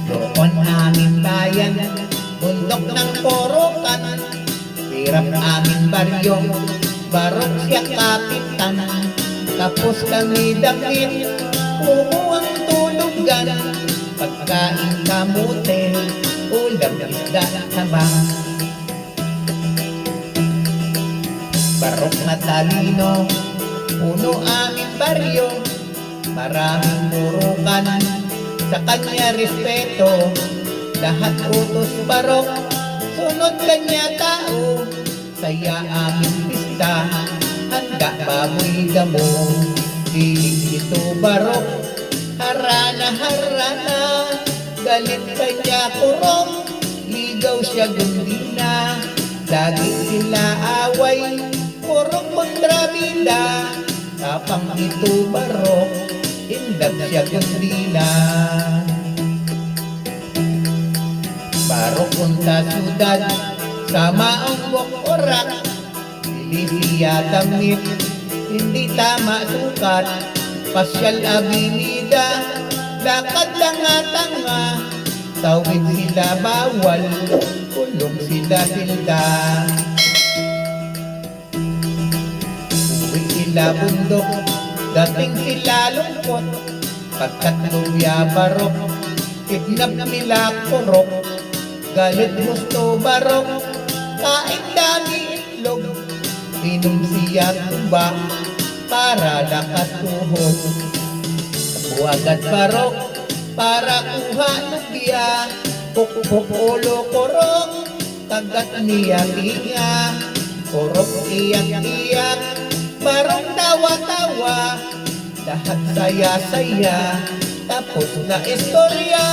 Doon aming bayan, bundok ng porokan, hirap aming baryo, barok siya kapitan. Tapos kami damit, kumuhang tulugan, pagkain kamote, ulam isda sabang. Barok na talino, puno aming baryo, maraming purukan, sa kanya respeto, lahat utos barok, sunod kanya tao, saya aming pista, handa baboy damo, dilig ito barok, harana, galit kanya kurong, ligaw siya gundina, lagi sila away, purong kontrabida, tapang ito barok, indag siya gundina. Barok punta sudad, sama ang orak, siya damit, hindi tama sukat, pasyal abilida, lakad tanga-tanga, tawid sila bawal, kulong sila silda. Uwi sila bundok, dating sila lungkot, pagkat luya barok, kidnap nila kurok, galit gusto barok, kain dami itlog, inom siya tuba, para lakas tuhod. Buwagat barok, para kuha ng biya, pukpuk-ulo korok, kagat niya tiya, korok iyak-iyak, barok tawa-tawa, lahat saya-saya, tapos na istorya.